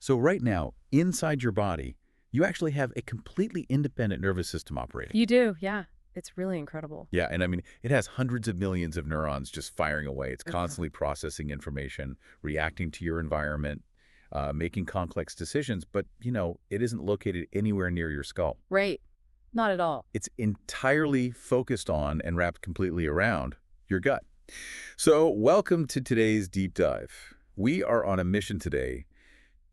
So right now, inside your body, you actually have a completely independent nervous system operating. You do, yeah. It's really incredible. Yeah, and I mean, it has hundreds of millions of neurons just firing away. It's Mhm. constantly processing information, reacting to your environment, making complex decisions, but, it isn't located anywhere near your skull. Right. Not at all. It's entirely focused on and wrapped completely around your gut. So welcome to today's deep dive. We are on a mission today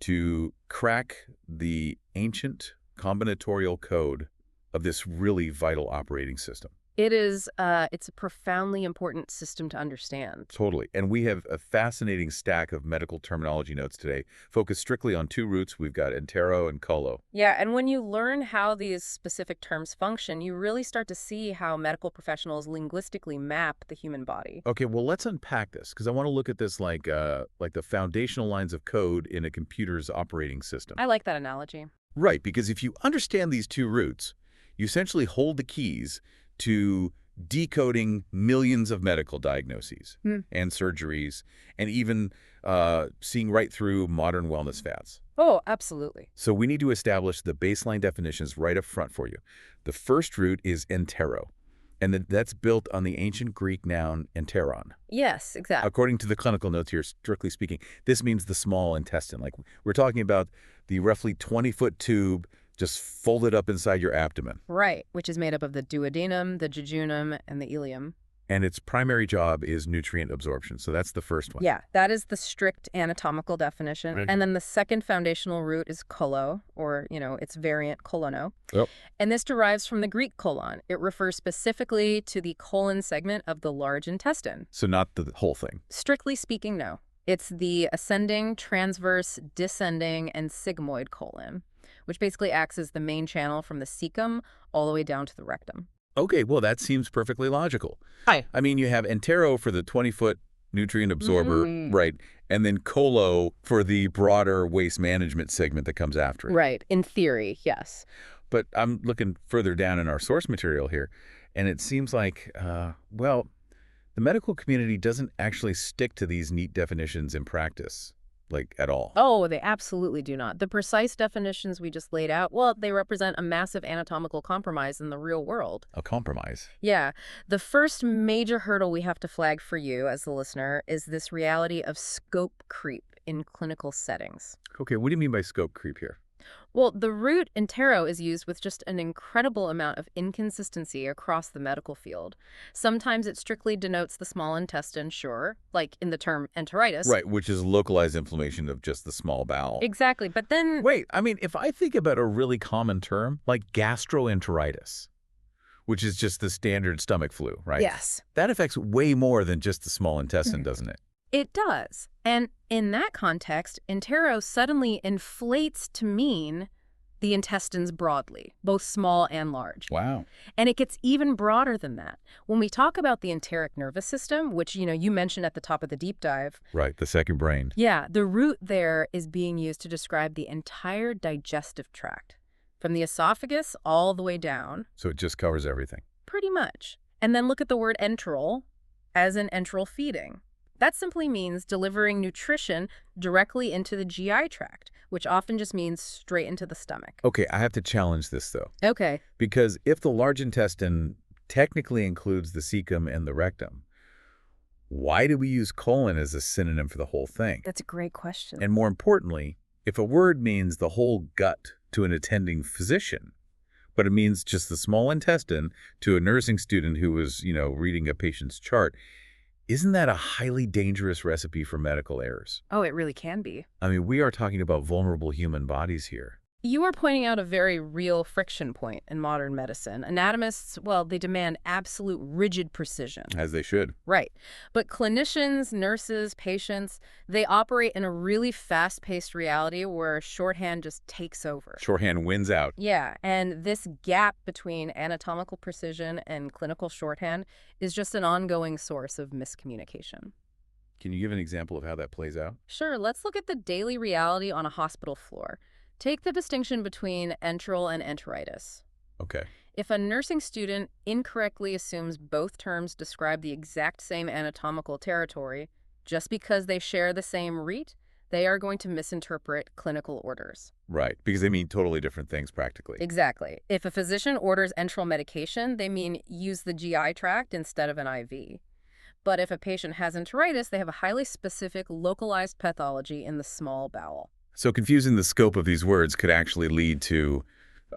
to crack the ancient combinatorial code of this really vital operating system. It's a profoundly important system to understand. Totally. And we have a fascinating stack of medical terminology notes today, focused strictly on two roots. We've got entero and colo. Yeah, and when you learn how these specific terms function, you really start to see how medical professionals linguistically map the human body. Okay, well, let's unpack this, because I want to look at this like the foundational lines of code in a computer's operating system. I like that analogy. Right, because if you understand these two roots, you essentially hold the keys to decoding millions of medical diagnoses and surgeries, and even seeing right through modern wellness fads. Oh, absolutely. So we need to establish the baseline definitions right up front for you. The first root is entero, and that's built on the ancient Greek noun enteron. Yes, exactly. According to the clinical notes here, strictly speaking, this means the small intestine. Like, we're talking about the roughly 20-foot tube just folded up inside your abdomen. Right, which is made up of the duodenum, the jejunum, and the ileum. And its primary job is nutrient absorption. So that's the first one. Yeah, that is the strict anatomical definition. Right. And then the second foundational root is colo, or, its variant colono. Yep. And this derives from the Greek colon. It refers specifically to the colon segment of the large intestine. So not the whole thing. Strictly speaking, no. It's the ascending, transverse, descending, and sigmoid colon, which basically acts as the main channel from the cecum all the way down to the rectum. Okay, well, that seems perfectly logical. Hi. I mean, you have entero for the 20-foot nutrient absorber, right, and then colo for the broader waste management segment that comes after it. Right, in theory, yes. But I'm looking further down in our source material here, and it seems like, the medical community doesn't actually stick to these neat definitions in practice, like, at all. Oh, they absolutely do not. The precise definitions we just laid out, well, they represent a massive anatomical compromise in the real world. A compromise. Yeah. The first major hurdle we have to flag for you as the listener is this reality of scope creep in clinical settings. Okay, what do you mean by scope creep here? Well, the root entero is used with just an incredible amount of inconsistency across the medical field. Sometimes it strictly denotes the small intestine, sure, like in the term enteritis. Right, which is localized inflammation of just the small bowel. Exactly, but then... Wait, I mean, if I think about a really common term, like gastroenteritis, which is just the standard stomach flu, right? Yes. That affects way more than just the small intestine, doesn't it? It does. And in that context, entero suddenly inflates to mean the intestines broadly, both small and large. Wow. And it gets even broader than that. When we talk about the enteric nervous system, which, you mentioned at the top of the deep dive. Right, the second brain. Yeah, the root there is being used to describe the entire digestive tract, from the esophagus all the way down. So it just covers everything. Pretty much. And then look at the word enteral as in enteral feeding. That simply means delivering nutrition directly into the GI tract, which often just means straight into the stomach. Okay, I have to challenge this, though. Okay. Because if the large intestine technically includes the cecum and the rectum, why do we use colon as a synonym for the whole thing? That's a great question. And more importantly, if a word means the whole gut to an attending physician, but it means just the small intestine to a nursing student who was, reading a patient's chart, isn't that a highly dangerous recipe for medical errors? Oh, it really can be. I mean, we are talking about vulnerable human bodies here. You are pointing out a very real friction point in modern medicine. Anatomists, well, they demand absolute rigid precision. As they should. Right. But clinicians, nurses, patients, they operate in a really fast-paced reality where shorthand just takes over. Shorthand wins out. Yeah, and this gap between anatomical precision and clinical shorthand is just an ongoing source of miscommunication. Can you give an example of how that plays out? Sure, let's look at the daily reality on a hospital floor. Take the distinction between enteral and enteritis. Okay. If a nursing student incorrectly assumes both terms describe the exact same anatomical territory just because they share the same root, they are going to misinterpret clinical orders. Right, because they mean totally different things practically. Exactly. If a physician orders enteral medication, they mean use the GI tract instead of an IV. But if a patient has enteritis, they have a highly specific, localized pathology in the small bowel. So confusing the scope of these words could actually lead to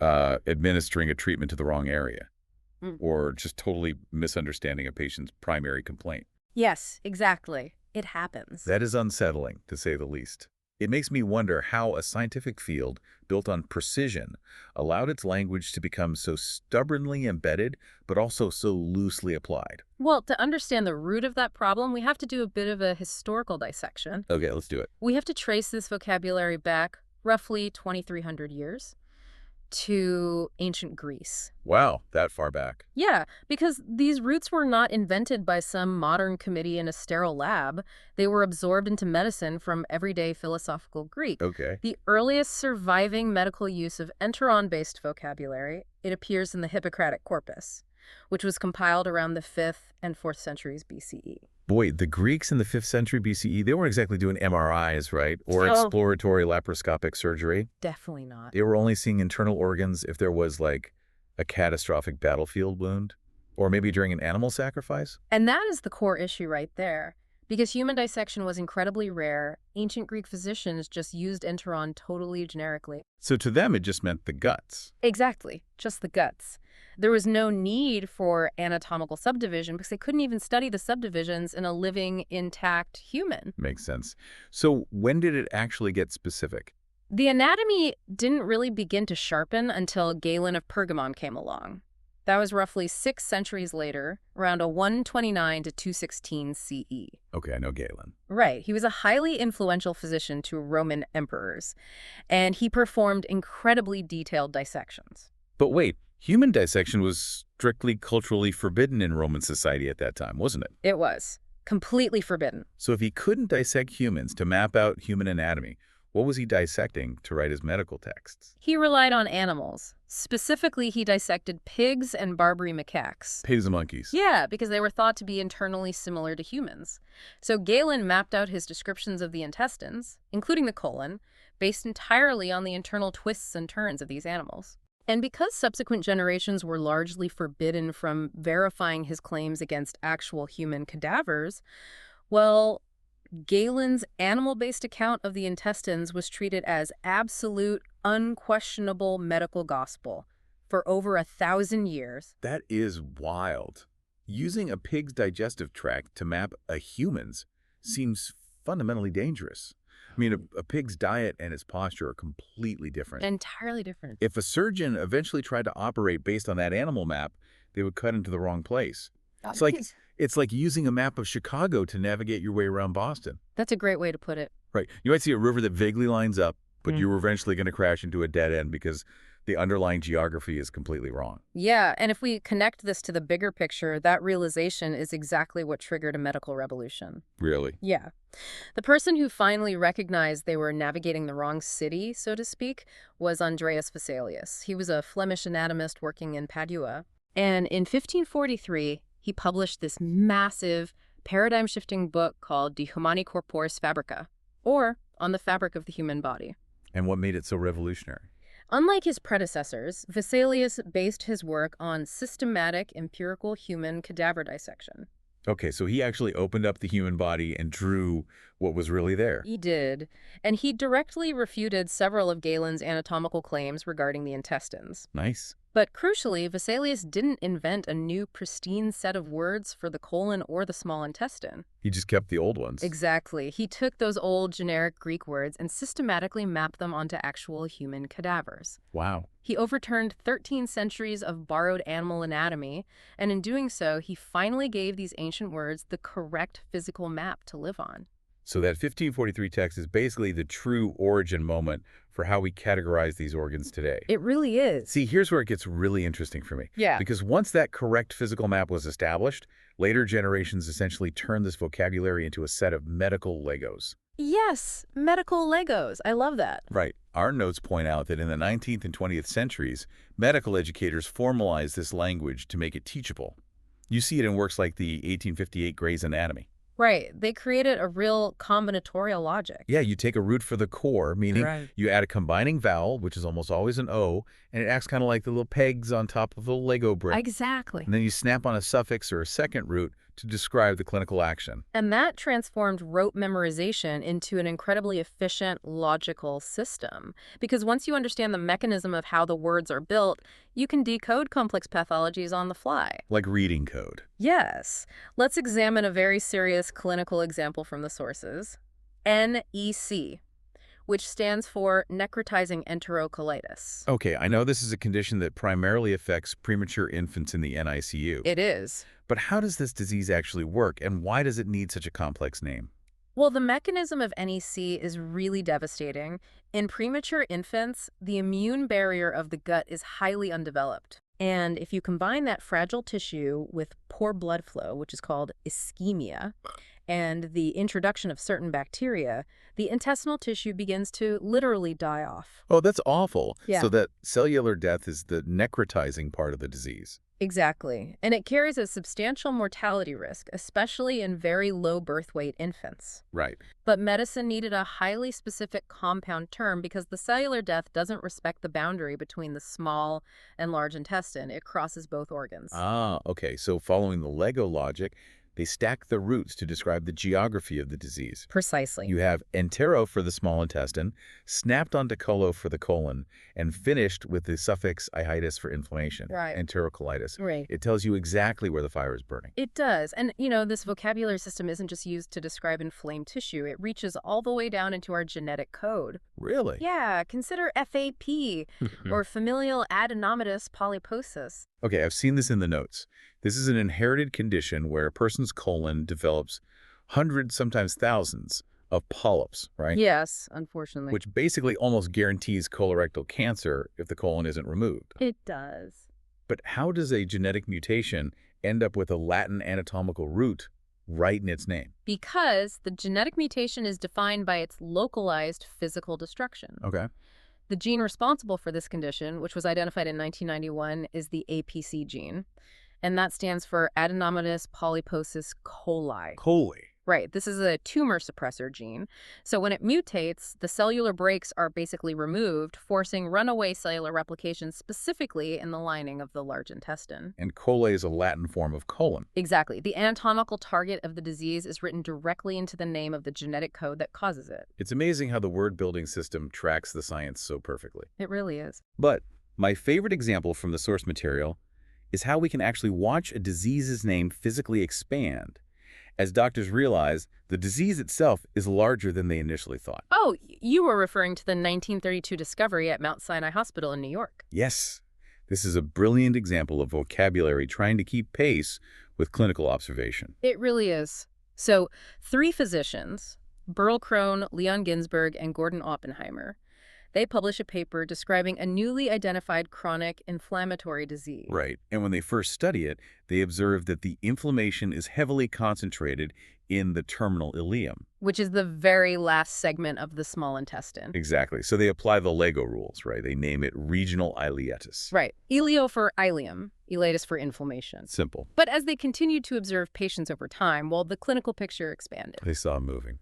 administering a treatment to the wrong area, or just totally misunderstanding a patient's primary complaint. Yes, exactly. It happens. That is unsettling, to say the least. It makes me wonder how a scientific field built on precision allowed its language to become so stubbornly embedded, but also so loosely applied. Well, to understand the root of that problem, we have to do a bit of a historical dissection. Okay, let's do it. We have to trace this vocabulary back roughly 2,300 years to ancient Greece. Wow, that far back. Yeah, because these roots were not invented by some modern committee in a sterile lab. They were absorbed into medicine from everyday philosophical Greek. Okay. The earliest surviving medical use of enteron-based vocabulary, it appears in the Hippocratic corpus, which was compiled around the 5th and 4th centuries BCE. Boy, the Greeks in the 5th century BCE, they weren't exactly doing MRIs, right? Or Oh. exploratory laparoscopic surgery. Definitely not. They were only seeing internal organs if there was, like, a catastrophic battlefield wound, or maybe during an animal sacrifice. And that is the core issue right there. Because human dissection was incredibly rare, ancient Greek physicians just used enteron totally generically. So to them, it just meant the guts. Exactly, just the guts. There was no need for anatomical subdivision because they couldn't even study the subdivisions in a living, intact human. Makes sense. So when did it actually get specific? The anatomy didn't really begin to sharpen until Galen of Pergamon came along. That was roughly 6 centuries later, around a 129 to 216 CE. Okay, I know Galen. Right. He was a highly influential physician to Roman emperors, and he performed incredibly detailed dissections. But wait, human dissection was strictly culturally forbidden in Roman society at that time, wasn't it? It was completely forbidden. So if he couldn't dissect humans to map out human anatomy, what was he dissecting to write his medical texts? He relied on animals. Specifically, he dissected pigs and Barbary macaques. Pigs and monkeys. Yeah, because they were thought to be internally similar to humans. So Galen mapped out his descriptions of the intestines, including the colon, based entirely on the internal twists and turns of these animals. And because subsequent generations were largely forbidden from verifying his claims against actual human cadavers, well, Galen's animal-based account of the intestines was treated as absolute, unquestionable medical gospel for over 1,000 years. That is wild. Using a pig's digestive tract to map a human's seems fundamentally dangerous. I mean, a pig's diet and its posture are completely different. Entirely different. If a surgeon eventually tried to operate based on that animal map, they would cut into the wrong place. It's like using a map of Chicago to navigate your way around Boston. That's a great way to put it. Right. You might see a river that vaguely lines up, but you're eventually going to crash into a dead end because the underlying geography is completely wrong. Yeah, and if we connect this to the bigger picture, that realization is exactly what triggered a medical revolution. Really? Yeah. The person who finally recognized they were navigating the wrong city, so to speak, was Andreas Vesalius. He was a Flemish anatomist working in Padua. And in 1543, he published this massive, paradigm-shifting book called De Humani Corporis Fabrica, or On the Fabric of the Human Body. And what made it so revolutionary? Unlike his predecessors, Vesalius based his work on systematic, empirical human cadaver dissection. Okay, so he actually opened up the human body and drew what was really there. He did, and he directly refuted several of Galen's anatomical claims regarding the intestines. Nice. But crucially, Vesalius didn't invent a new pristine set of words for the colon or the small intestine. He just kept the old ones. Exactly. He took those old generic Greek words and systematically mapped them onto actual human cadavers. Wow. He overturned 13 centuries of borrowed animal anatomy, and in doing so, he finally gave these ancient words the correct physical map to live on. So that 1543 text is basically the true origin moment for how we categorize these organs today. It really is. See, here's where it gets really interesting for me. Yeah. Because once that correct physical map was established, later generations essentially turned this vocabulary into a set of medical Legos. Yes, medical Legos. I love that. Right. Our notes point out that in the 19th and 20th centuries, medical educators formalized this language to make it teachable. You see it in works like the 1858 Gray's Anatomy. Right. They created a real combinatorial logic. Yeah, you take a root for the core, meaning Right. you add a combining vowel, which is almost always an O, and it acts kind of like the little pegs on top of a Lego brick. Exactly. And then you snap on a suffix or a second root to describe the clinical action. And that transformed rote memorization into an incredibly efficient, logical system. Because once you understand the mechanism of how the words are built, you can decode complex pathologies on the fly. Like reading code. Yes. Let's examine a very serious clinical example from the sources. NEC, which stands for necrotizing enterocolitis. Okay, I know this is a condition that primarily affects premature infants in the NICU. It is. But how does this disease actually work, and why does it need such a complex name? Well, the mechanism of NEC is really devastating. In premature infants, the immune barrier of the gut is highly undeveloped. And if you combine that fragile tissue with poor blood flow, which is called ischemia, and the introduction of certain bacteria, the intestinal tissue begins to literally die off. Oh, that's awful. Yeah. So that cellular death is the necrotizing part of the disease. Exactly. And it carries a substantial mortality risk, especially in very low birth weight infants. Right. But medicine needed a highly specific compound term because the cellular death doesn't respect the boundary between the small and large intestine. It crosses both organs. Ah, okay. So following the Lego logic, they stack the roots to describe the geography of the disease. Precisely. You have entero for the small intestine, snapped onto colo for the colon, and finished with the suffix iitis for inflammation, Right. enterocolitis. Right. It tells you exactly where the fire is burning. It does. And, this vocabulary system isn't just used to describe inflamed tissue. It reaches all the way down into our genetic code. Really? Yeah, consider FAP, or familial adenomatous polyposis. Okay, I've seen this in the notes. This is an inherited condition where a person's colon develops hundreds, sometimes thousands, of polyps, right? Yes, unfortunately. Which basically almost guarantees colorectal cancer if the colon isn't removed. It does. But how does a genetic mutation end up with a Latin anatomical root right in its name? Because the genetic mutation is defined by its localized physical destruction. Okay. The gene responsible for this condition, which was identified in 1991, is the APC gene. And that stands for adenomatous polyposis coli. Coli. Right. This is a tumor suppressor gene. So when it mutates, the cellular brakes are basically removed, forcing runaway cellular replication specifically in the lining of the large intestine. And coli is a Latin form of colon. Exactly. The anatomical target of the disease is written directly into the name of the genetic code that causes it. It's amazing how the word-building system tracks the science so perfectly. It really is. But my favorite example from the source material is how we can actually watch a disease's name physically expand as doctors realize the disease itself is larger than they initially thought. Oh, you were referring to the 1932 discovery at Mount Sinai Hospital in New York. Yes, this is a brilliant example of vocabulary trying to keep pace with clinical observation. It really is. So, 3 physicians, Burl Crone, Leon Ginsberg, and Gordon Oppenheimer, they publish a paper describing a newly identified chronic inflammatory disease. Right, and when they first study it, they observe that the inflammation is heavily concentrated in the terminal ileum. Which is the very last segment of the small intestine. Exactly. So they apply the Lego rules, right? They name it regional ileitis. Right. Ileo for ileum, ileitis for inflammation. Simple. But as they continued to observe patients over time, well, the clinical picture expanded. They saw moving.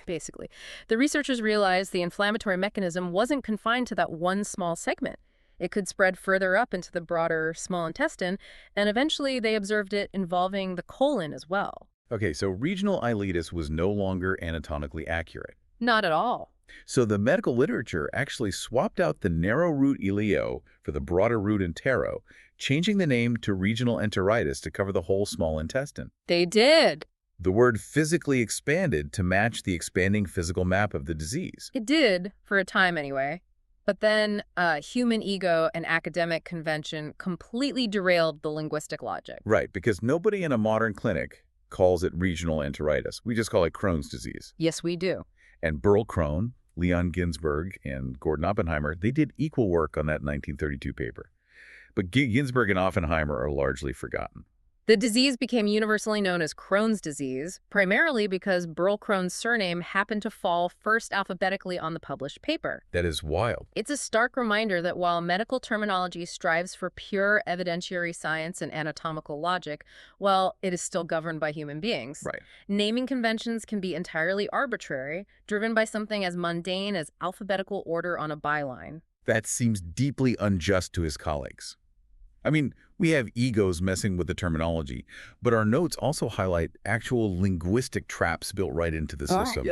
Basically. The researchers realized the inflammatory mechanism wasn't confined to that one small segment. It could spread further up into the broader small intestine, and eventually they observed it involving the colon as well. Okay, so regional ileitis was no longer anatomically accurate. Not at all. So the medical literature actually swapped out the narrow root ileo for the broader root entero, changing the name to regional enteritis to cover the whole small intestine. They did. The word physically expanded to match the expanding physical map of the disease. It did, for a time anyway. But then human ego and academic convention completely derailed the linguistic logic. Right, because nobody in a modern clinic calls it regional enteritis. We just call it Crohn's disease. Yes, we do. And Burl Crone, Leon Ginsberg, and Gordon Oppenheimer, they did equal work on that 1932 paper. But Ginsberg and Oppenheimer are largely forgotten. The disease became universally known as Crohn's disease, primarily because Burl Crohn's surname happened to fall first alphabetically on the published paper. That is wild. It's a stark reminder that while medical terminology strives for pure evidentiary science and anatomical logic, well, it is still governed by human beings. Right. Naming conventions can be entirely arbitrary, driven by something as mundane as alphabetical order on a byline. That seems deeply unjust to his colleagues. I mean, we have egos messing with the terminology, but our notes also highlight actual linguistic traps built right into the system.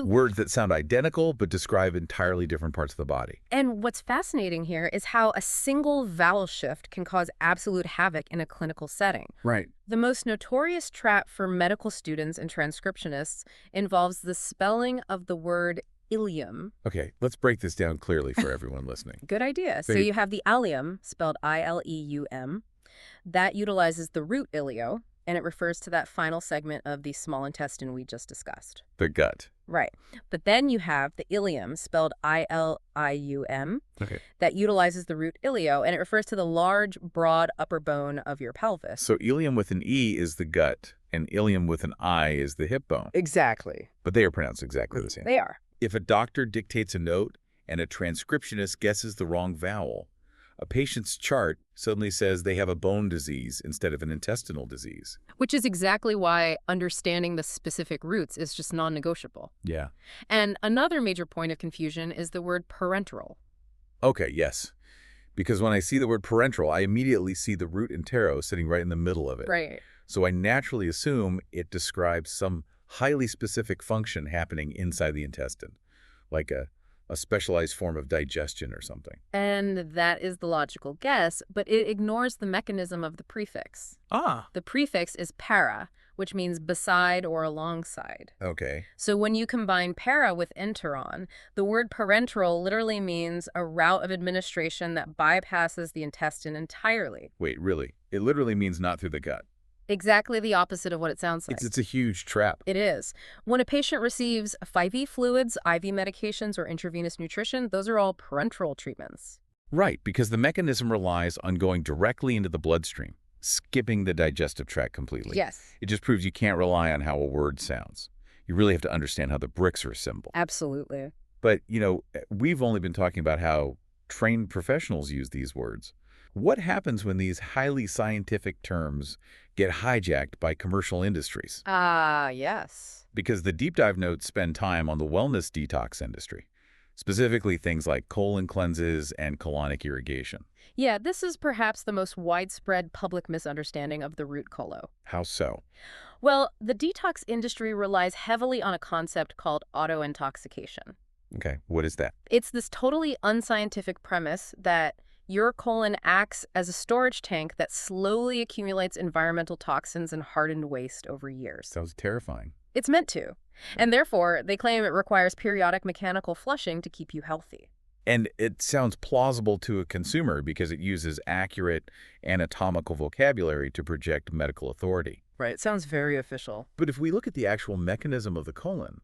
Words that sound identical but describe entirely different parts of the body. And what's fascinating here is how a single vowel shift can cause absolute havoc in a clinical setting. Right. The most notorious trap for medical students and transcriptionists involves the spelling of the word ileum. Okay, let's break this down clearly for everyone listening. Good idea. So you have the ileum, spelled I-L-E-U-M. That utilizes the root ileo, and it refers to that final segment of the small intestine we just discussed. The gut. Right. But then you have the ileum, spelled I-L-I-U-M, Okay. that utilizes the root ileo, and it refers to the large, broad upper bone of your pelvis. So ileum with an E is the gut, and ileum with an I is the hip bone. Exactly. But they are pronounced exactly the same. They are. If a doctor dictates a note and a transcriptionist guesses the wrong vowel, a patient's chart suddenly says they have a bone disease instead of an intestinal disease. Which is exactly why understanding the specific roots is just non-negotiable. Yeah. And another major point of confusion is the word parenteral. Okay, yes. Because when I see the word parenteral, I immediately see the root entero sitting right in the middle of it. Right. So I naturally assume it describes some highly specific function happening inside the intestine, like a specialized form of digestion or something. And that is the logical guess, but it ignores the mechanism of the prefix. Ah. The prefix is para, which means beside or alongside. Okay. So when you combine para with enteron, the word parenteral literally means a route of administration that bypasses the intestine entirely. Wait, really? It literally means not through the gut. Exactly the opposite of what it sounds like. It's a huge trap. It is. When a patient receives 5e fluids, IV medications, or intravenous nutrition, those are all parenteral treatments. Right, because the mechanism relies on going directly into the bloodstream, skipping the digestive tract completely. Yes. It just proves you can't rely on how a word sounds. You really have to understand how the bricks are assembled. Absolutely. But, we've only been talking about how trained professionals use these words. What happens when these highly scientific terms get hijacked by commercial industries? Yes. Because the deep dive notes spend time on the wellness detox industry, specifically things like colon cleanses and colonic irrigation. Yeah, this is perhaps the most widespread public misunderstanding of the root colo. How so? Well, the detox industry relies heavily on a concept called autointoxication. Okay, what is that? It's this totally unscientific premise that your colon acts as a storage tank that slowly accumulates environmental toxins and hardened waste over years. Sounds terrifying. It's meant to. And therefore, they claim it requires periodic mechanical flushing to keep you healthy. And it sounds plausible to a consumer because it uses accurate anatomical vocabulary to project medical authority. Right, it sounds very official. But if we look at the actual mechanism of the colon,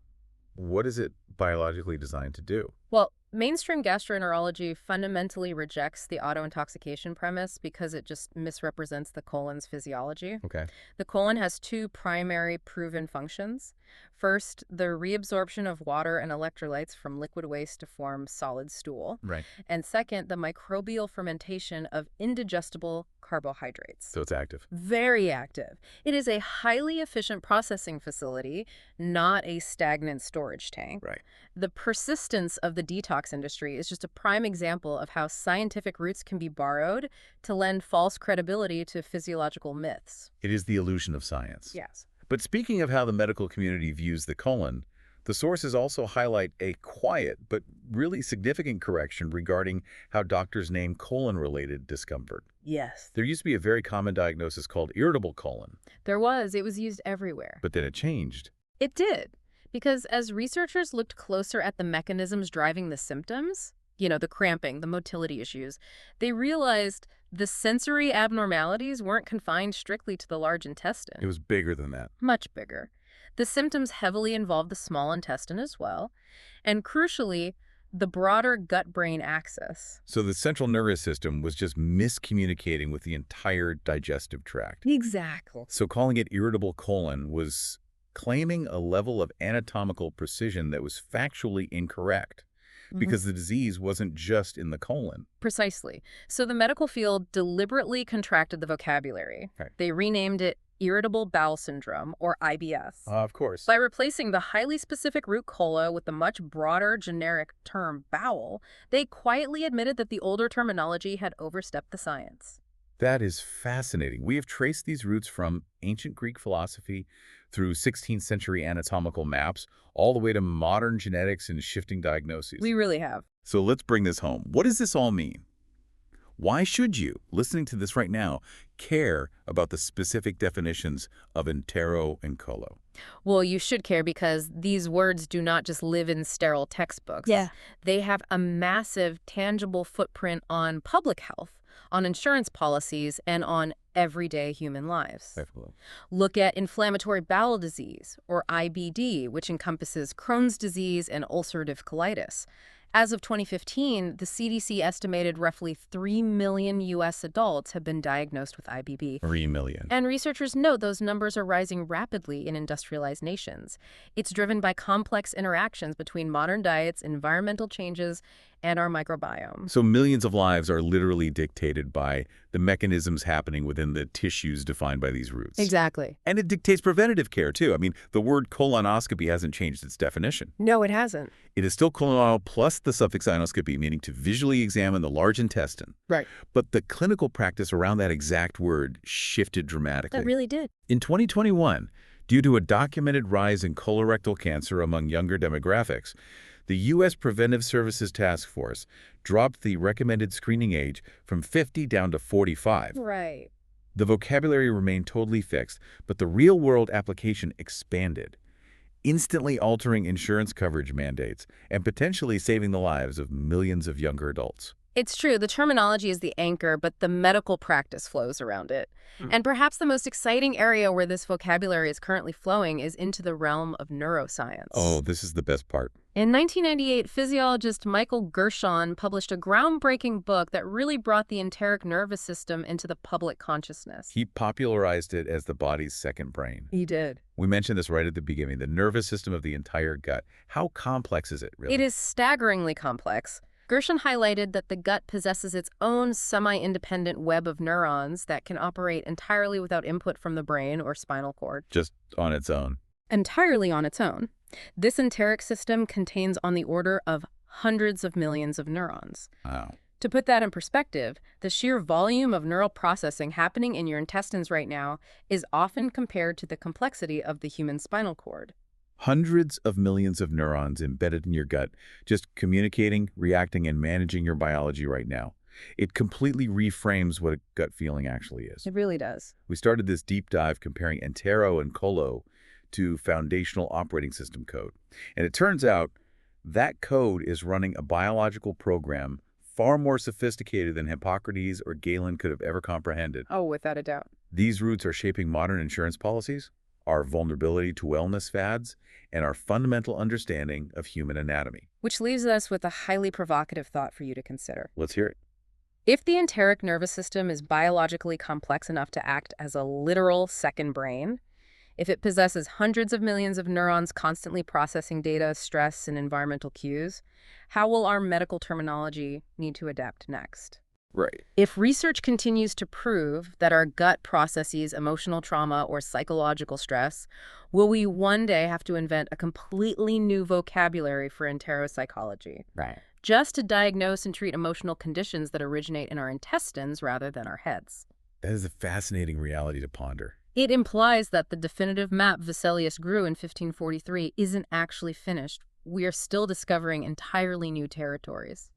what is it biologically designed to do? Well, mainstream gastroenterology fundamentally rejects the autointoxication premise because it just misrepresents the colon's physiology. Okay. The colon has two primary proven functions. First, the reabsorption of water and electrolytes from liquid waste to form solid stool. Right. And second, the microbial fermentation of indigestible carbohydrates. So it's active. Very active. It is a highly efficient processing facility, not a stagnant storage tank. Right. The persistence of the detox industry is just a prime example of how scientific roots can be borrowed to lend false credibility to physiological myths. It is the illusion of science. Yes. But speaking of how the medical community views the colon, the sources also highlight a quiet but really significant correction regarding how doctors name colon-related discomfort. Yes. There used to be a very common diagnosis called irritable colon. There was. It was used everywhere. But then it changed. It did. Because as researchers looked closer at the mechanisms driving the symptoms, the cramping, the motility issues, they realized the sensory abnormalities weren't confined strictly to the large intestine. It was bigger than that. Much bigger. The symptoms heavily involved the small intestine as well. And crucially, the broader gut-brain axis. So the central nervous system was just miscommunicating with the entire digestive tract. Exactly. So calling it irritable colon was claiming a level of anatomical precision that was factually incorrect, because the disease wasn't just in the colon. Precisely. So the medical field deliberately contracted the vocabulary. Right. They renamed it irritable bowel syndrome, or IBS. Of course. By replacing the highly specific root cola with the much broader generic term bowel, they quietly admitted that the older terminology had overstepped the science. That is fascinating. We have traced these roots from ancient Greek philosophy through 16th century anatomical maps, all the way to modern genetics and shifting diagnoses. We really have. So let's bring this home. What does this all mean? Why should you, listening to this right now, care about the specific definitions of entero and colo? Well, you should care because these words do not just live in sterile textbooks. Yeah. They have a massive, tangible footprint on public health, on insurance policies, and on everyday human lives. Definitely. Look at inflammatory bowel disease, or IBD, which encompasses Crohn's disease and ulcerative colitis. As of 2015, the CDC estimated roughly 3 million U.S. adults have been diagnosed with IBD. 3 million. And researchers note those numbers are rising rapidly in industrialized nations. It's driven by complex interactions between modern diets, environmental changes, and our microbiome. So millions of lives are literally dictated by the mechanisms happening within the tissues defined by these roots. Exactly. And it dictates preventative care, too. I mean, the word colonoscopy hasn't changed its definition. No, it hasn't. It is still colonal plus the suffix inoscopy, meaning to visually examine the large intestine. Right. But the clinical practice around that exact word shifted dramatically. That really did. In 2021, due to a documented rise in colorectal cancer among younger demographics, the U.S. Preventive Services Task Force dropped the recommended screening age from 50 down to 45. Right. The vocabulary remained totally fixed, but the real-world application expanded, instantly altering insurance coverage mandates and potentially saving the lives of millions of younger adults. It's true, the terminology is the anchor, but the medical practice flows around it. And perhaps the most exciting area where this vocabulary is currently flowing is into the realm of neuroscience. Oh, this is the best part. In 1998, physiologist Michael Gershon published a groundbreaking book that really brought the enteric nervous system into the public consciousness. He popularized it as the body's second brain. He did. We mentioned this right at the beginning, the nervous system of the entire gut. How complex is it, really? It is staggeringly complex. Gershon highlighted that the gut possesses its own semi-independent web of neurons that can operate entirely without input from the brain or spinal cord. Just on its own. Entirely on its own. This enteric system contains on the order of hundreds of millions of neurons. Wow. To put that in perspective, the sheer volume of neural processing happening in your intestines right now is often compared to the complexity of the human spinal cord. Hundreds of millions of neurons embedded in your gut, just communicating, reacting, and managing your biology right now. It completely reframes what a gut feeling actually is. It really does. We started this deep dive comparing entero and colo to foundational operating system code. And it turns out that code is running a biological program far more sophisticated than Hippocrates or Galen could have ever comprehended. Oh, without a doubt. These roots are shaping modern insurance policies, our vulnerability to wellness fads, and our fundamental understanding of human anatomy. Which leaves us with a highly provocative thought for you to consider. Let's hear it. If the enteric nervous system is biologically complex enough to act as a literal second brain, if it possesses hundreds of millions of neurons constantly processing data, stress, and environmental cues, how will our medical terminology need to adapt next? Right. If research continues to prove that our gut processes emotional trauma or psychological stress, will we one day have to invent a completely new vocabulary for enteropsychology? Right. Just to diagnose and treat emotional conditions that originate in our intestines rather than our heads. That is a fascinating reality to ponder. It implies that the definitive map Vesalius grew in 1543 isn't actually finished. We are still discovering entirely new territories.